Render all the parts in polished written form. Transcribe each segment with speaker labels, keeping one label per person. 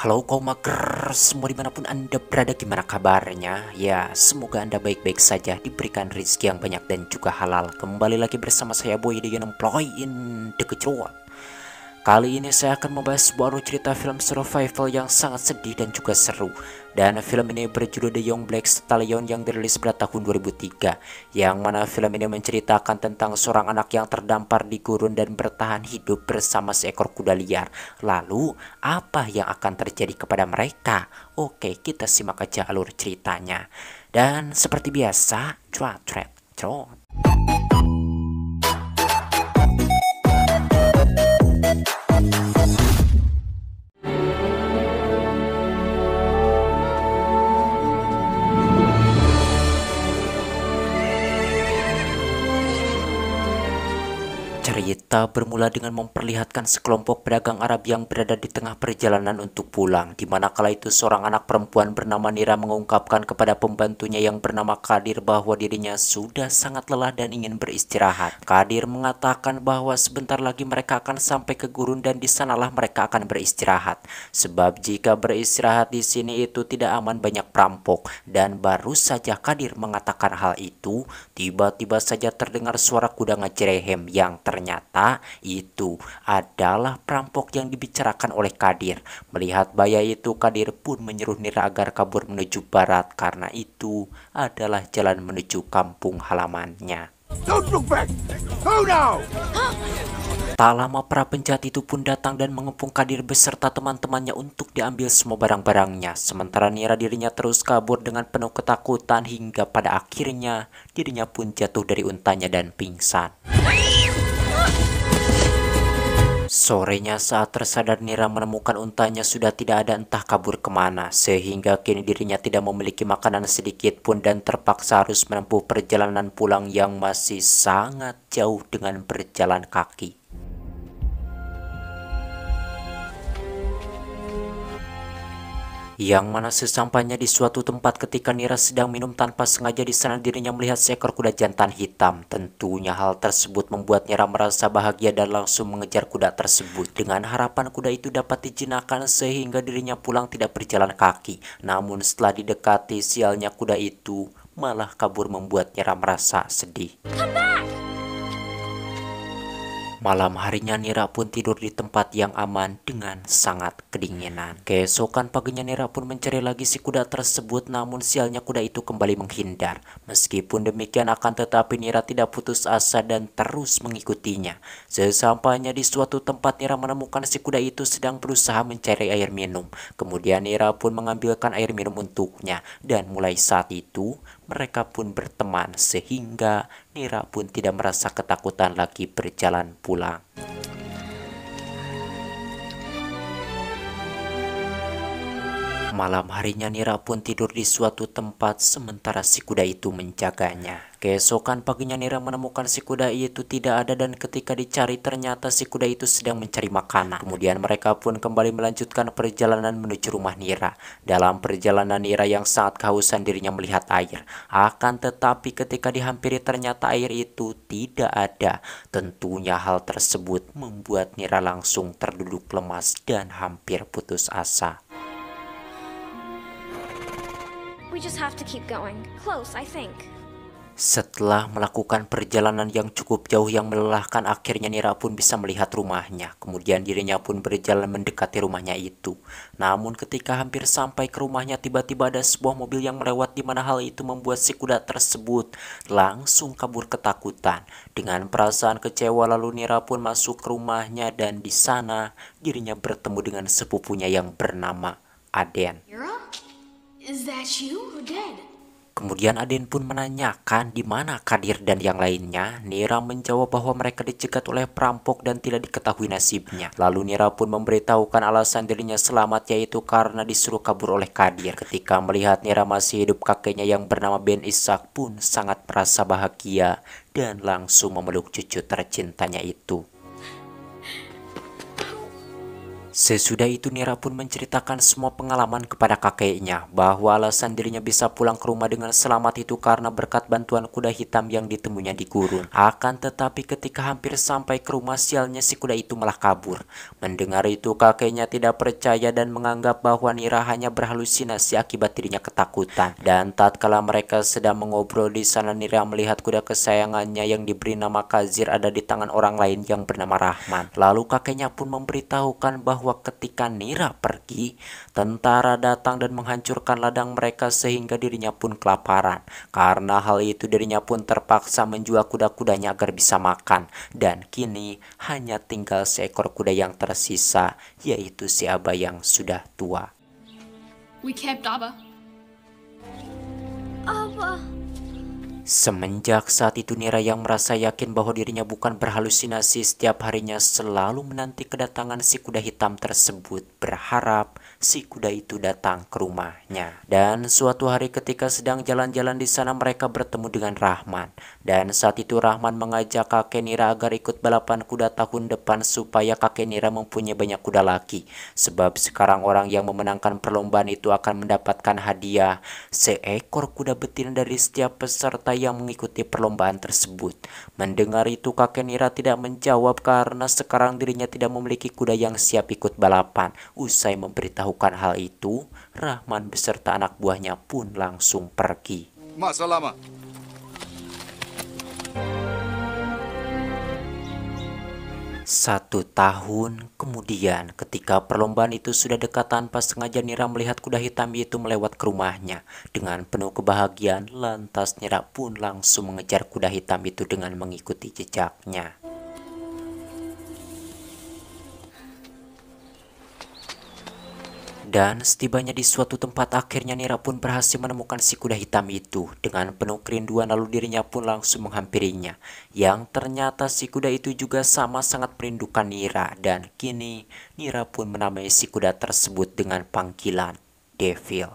Speaker 1: Halo kaum mager semua dimanapun anda berada, gimana kabarnya? Ya semoga anda baik-baik saja, diberikan rezeki yang banyak dan juga halal. Kembali lagi bersama saya Boy di Employ in the Kecruat. Kali ini saya akan membahas sebuah alur cerita film survival yang sangat sedih dan juga seru. Dan film ini berjudul The Young Black Stallion yang dirilis pada tahun 2003. Yang mana film ini menceritakan tentang seorang anak yang terdampar di gurun dan bertahan hidup bersama seekor kuda liar. Lalu apa yang akan terjadi kepada mereka? Oke, kita simak aja alur ceritanya. Dan seperti biasa, cuat. Cerita bermula dengan memperlihatkan sekelompok pedagang Arab yang berada di tengah perjalanan untuk pulang, di mana kala itu seorang anak perempuan bernama Nira mengungkapkan kepada pembantunya yang bernama Kadir bahwa dirinya sudah sangat lelah dan ingin beristirahat. Kadir mengatakan bahwa sebentar lagi mereka akan sampai ke gurun dan di sanalah mereka akan beristirahat. Sebab jika beristirahat di sini itu tidak aman, banyak perampok. Dan baru saja Kadir mengatakan hal itu, tiba-tiba saja terdengar suara kuda ngajerehem yang ternyata itu adalah perampok yang dibicarakan oleh Kadir. Melihat bahaya itu, Kadir pun menyuruh Nira agar kabur menuju barat karena itu adalah jalan menuju kampung halamannya.
Speaker 2: Don't look back. Oh no!
Speaker 1: Tak lama para penjahat itu pun datang dan mengepung Kadir beserta teman-temannya untuk diambil semua barang-barangnya. Sementara Nira dirinya terus kabur dengan penuh ketakutan hingga pada akhirnya dirinya pun jatuh dari untanya dan pingsan. Sorenya saat tersadar, Nira menemukan untanya sudah tidak ada, entah kabur kemana, sehingga kini dirinya tidak memiliki makanan sedikit pun dan terpaksa harus menempuh perjalanan pulang yang masih sangat jauh dengan berjalan kaki. Yang mana sesampainya di suatu tempat ketika Nira sedang minum tanpa sengaja, di sana dirinya melihat seekor kuda jantan hitam. Tentunya hal tersebut membuat Nira merasa bahagia dan langsung mengejar kuda tersebut dengan harapan kuda itu dapat dijinakkan sehingga dirinya pulang tidak berjalan kaki. Namun setelah didekati, sialnya kuda itu malah kabur membuat Nira merasa sedih. Malam harinya Nira pun tidur di tempat yang aman dengan sangat kedinginan. Keesokan paginya Nira pun mencari lagi si kuda tersebut, namun sialnya kuda itu kembali menghindar. Meskipun demikian akan tetapi Nira tidak putus asa dan terus mengikutinya. Sesampainya di suatu tempat, Nira menemukan si kuda itu sedang berusaha mencari air minum. Kemudian Nira pun mengambilkan air minum untuknya dan mulai saat itu mereka pun berteman sehingga Nira pun tidak merasa ketakutan lagi berjalan pulang. Malam harinya Nira pun tidur di suatu tempat sementara si kuda itu menjaganya. Keesokan paginya Nira menemukan si kuda itu tidak ada dan ketika dicari ternyata si kuda itu sedang mencari makanan. Kemudian mereka pun kembali melanjutkan perjalanan menuju rumah Nira. Dalam perjalanan Nira yang sangat kehausan dirinya melihat air. Akan tetapi ketika dihampiri ternyata air itu tidak ada. Tentunya hal tersebut membuat Nira langsung terduduk lemas dan hampir putus asa.
Speaker 3: We just have to keep going. Close, I think.
Speaker 1: Setelah melakukan perjalanan yang cukup jauh yang melelahkan, akhirnya Nira pun bisa melihat rumahnya. Kemudian dirinya pun berjalan mendekati rumahnya itu. Namun ketika hampir sampai ke rumahnya, tiba-tiba ada sebuah mobil yang melewat, di mana hal itu membuat si kuda tersebut langsung kabur ketakutan. Dengan perasaan kecewa lalu Nira pun masuk ke rumahnya dan di sana dirinya bertemu dengan sepupunya yang bernama Aden.
Speaker 4: Is that you or dead?
Speaker 1: Kemudian Aden pun menanyakan di mana Kadir dan yang lainnya. Nira menjawab bahwa mereka dicegat oleh perampok dan tidak diketahui nasibnya. Lalu Nira pun memberitahukan alasan dirinya selamat, yaitu karena disuruh kabur oleh Kadir. Ketika melihat Nira masih hidup, kakeknya yang bernama Ben Ishak pun sangat merasa bahagia dan langsung memeluk cucu tercintanya itu. Sesudah itu Nira pun menceritakan semua pengalaman kepada kakeknya bahwa alasan dirinya bisa pulang ke rumah dengan selamat itu karena berkat bantuan kuda hitam yang ditemuinya di gurun. Akan tetapi ketika hampir sampai ke rumah, sialnya si kuda itu malah kabur. Mendengar itu kakeknya tidak percaya dan menganggap bahwa Nira hanya berhalusinasi akibat dirinya ketakutan. Dan tatkala mereka sedang mengobrol di sana, Nira melihat kuda kesayangannya yang diberi nama Kazir ada di tangan orang lain yang bernama Rahman. Lalu kakeknya pun memberitahukan bahwa ketika Nira pergi, tentara datang dan menghancurkan ladang mereka sehingga dirinya pun kelaparan. Karena hal itu dirinya pun terpaksa menjual kuda-kudanya agar bisa makan. Dan kini hanya tinggal seekor kuda yang tersisa, yaitu si Aba yang sudah tua.
Speaker 4: We kept Abba.
Speaker 3: Abba.
Speaker 1: Semenjak saat itu Nira yang merasa yakin bahwa dirinya bukan berhalusinasi, setiap harinya selalu menanti kedatangan si kuda hitam tersebut, berharap si kuda itu datang ke rumahnya. Dan suatu hari ketika sedang jalan-jalan di sana, mereka bertemu dengan Rahman. Dan saat itu Rahman mengajak kakek Nira agar ikut balapan kuda tahun depan supaya kakek Nira mempunyai banyak kuda lagi. Sebab sekarang orang yang memenangkan perlombaan itu akan mendapatkan hadiah seekor kuda betina dari setiap peserta yang mengikuti perlombaan tersebut. Mendengar itu kakek Nira tidak menjawab karena sekarang dirinya tidak memiliki kuda yang siap ikut balapan. Usai memberitahukan hal itu, Rahman beserta anak buahnya pun langsung pergi.
Speaker 2: Ma salama.
Speaker 1: 1 tahun kemudian, ketika perlombaan itu sudah dekat, tanpa sengaja Nira melihat kuda hitam itu melewat ke rumahnya. Dengan penuh kebahagiaan, lantas Nira pun langsung mengejar kuda hitam itu dengan mengikuti jejaknya. Dan setibanya di suatu tempat, akhirnya Nira pun berhasil menemukan si kuda hitam itu. Dengan penuh kerinduan lalu dirinya pun langsung menghampirinya. Yang ternyata si kuda itu juga sama sangat merindukan Nira. Dan kini Nira pun menamai si kuda tersebut dengan panggilan Devil.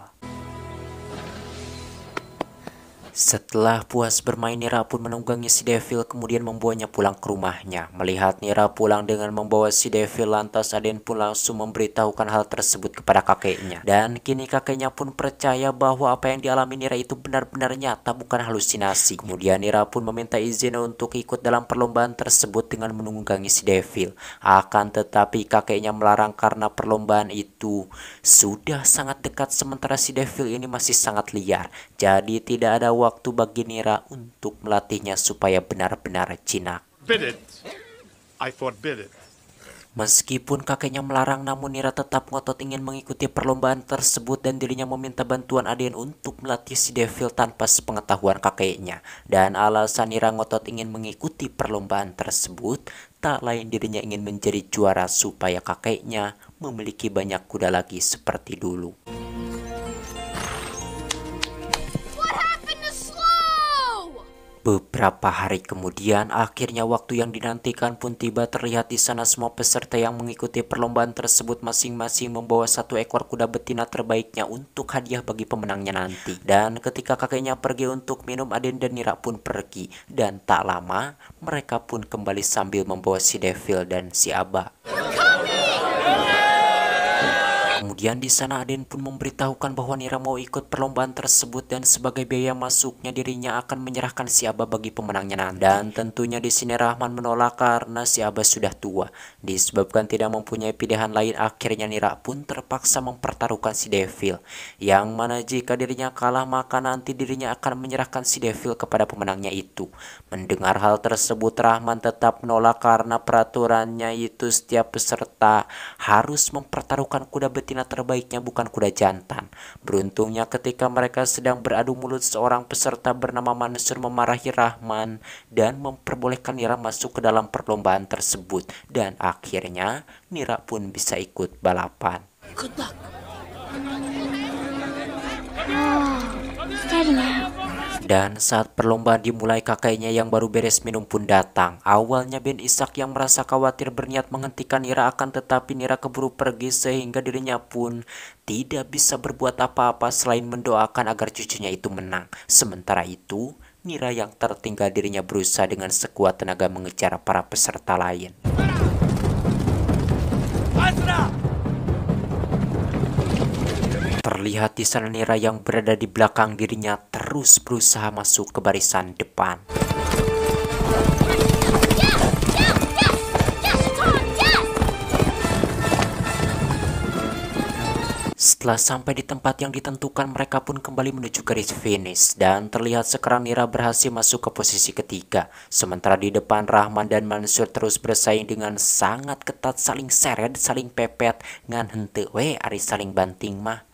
Speaker 1: Setelah puas bermain, Nira pun menunggangi si Devil kemudian membawanya pulang ke rumahnya. Melihat Nira pulang dengan membawa si Devil, lantas Aden pun langsung memberitahukan hal tersebut kepada kakeknya. Dan kini kakeknya pun percaya bahwa apa yang dialami Nira itu benar-benar nyata, bukan halusinasi. Kemudian Nira pun meminta izin untuk ikut dalam perlombaan tersebut dengan menunggangi si Devil. Akan tetapi kakeknya melarang karena perlombaan itu sudah sangat dekat sementara si Devil ini masih sangat liar. Jadi tidak ada waktu bagi Nira untuk melatihnya supaya benar-benar jinak.
Speaker 2: Bid it. I forbid it.
Speaker 1: Meskipun kakeknya melarang, namun Nira tetap ngotot ingin mengikuti perlombaan tersebut dan dirinya meminta bantuan Aden untuk melatih si Devil tanpa sepengetahuan kakeknya. Dan alasan Nira ngotot ingin mengikuti perlombaan tersebut tak lain dirinya ingin menjadi juara supaya kakeknya memiliki banyak kuda lagi seperti dulu. Beberapa hari kemudian, akhirnya waktu yang dinantikan pun tiba. Terlihat di sana semua peserta yang mengikuti perlombaan tersebut masing-masing membawa 1 ekor kuda betina terbaiknya untuk hadiah bagi pemenangnya nanti. Dan ketika kakeknya pergi untuk minum, Aden dan Nira pun pergi. Dan tak lama, mereka pun kembali sambil membawa si Devil dan si Aba. Kemudian di sana Aden pun memberitahukan bahwa Nira mau ikut perlombaan tersebut dan sebagai biaya masuknya dirinya akan menyerahkan si Aba bagi pemenangnya nanti. Dan tentunya di sini Rahman menolak karena si Aba sudah tua. Disebabkan tidak mempunyai pilihan lain, akhirnya Nira pun terpaksa mempertaruhkan si Devil. Yang mana jika dirinya kalah maka nanti dirinya akan menyerahkan si Devil kepada pemenangnya itu. Mendengar hal tersebut Rahman tetap menolak karena peraturannya itu setiap peserta harus mempertaruhkan kuda betina terbaiknya, bukan kuda jantan. Beruntungnya ketika mereka sedang beradu mulut, seorang peserta bernama Mansur memarahi Rahman dan memperbolehkan Nira masuk ke dalam perlombaan tersebut. Dan akhirnya Nira pun bisa ikut balapan.
Speaker 4: Good luck.
Speaker 3: Steady now.
Speaker 1: Dan saat perlombaan dimulai, kakeknya yang baru beres minum pun datang. Awalnya Ben Ishak yang merasa khawatir berniat menghentikan Nira, akan tetapi Nira keburu pergi sehingga dirinya pun tidak bisa berbuat apa-apa selain mendoakan agar cucunya itu menang. Sementara itu Nira yang tertinggal, dirinya berusaha dengan sekuat tenaga mengejar para peserta lain.
Speaker 2: Asra!
Speaker 1: Terlihat di sana Nira yang berada di belakang dirinya terus berusaha masuk ke barisan depan. Setelah sampai di tempat yang ditentukan, mereka pun kembali menuju garis finish. Dan terlihat sekarang Nira berhasil masuk ke posisi ketiga. Sementara di depan Rahman dan Mansur terus bersaing dengan sangat ketat, saling seret, saling pepet. Ngan henteu we ari saling banting mah.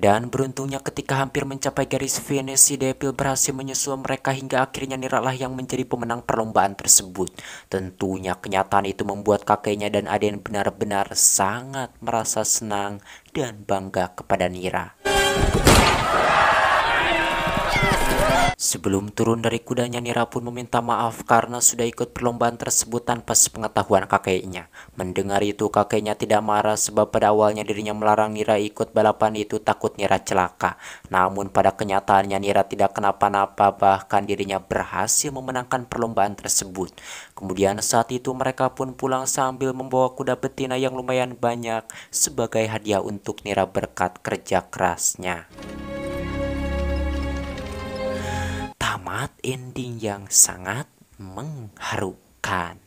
Speaker 1: Dan beruntungnya ketika hampir mencapai garis finish, si Devil berhasil menyusul mereka hingga akhirnya Nira lah yang menjadi pemenang perlombaan tersebut. Tentunya kenyataan itu membuat kakeknya dan Aden benar-benar sangat merasa senang dan bangga kepada Nira. Sebelum turun dari kudanya, Nira pun meminta maaf karena sudah ikut perlombaan tersebut tanpa sepengetahuan kakeknya. Mendengar itu, kakeknya tidak marah sebab pada awalnya dirinya melarang Nira ikut balapan itu takut Nira celaka. Namun pada kenyataannya Nira tidak kenapa-napa, bahkan dirinya berhasil memenangkan perlombaan tersebut. Kemudian saat itu mereka pun pulang sambil membawa kuda betina yang lumayan banyak sebagai hadiah untuk Nira berkat kerja kerasnya. Tamat ending yang sangat mengharukan.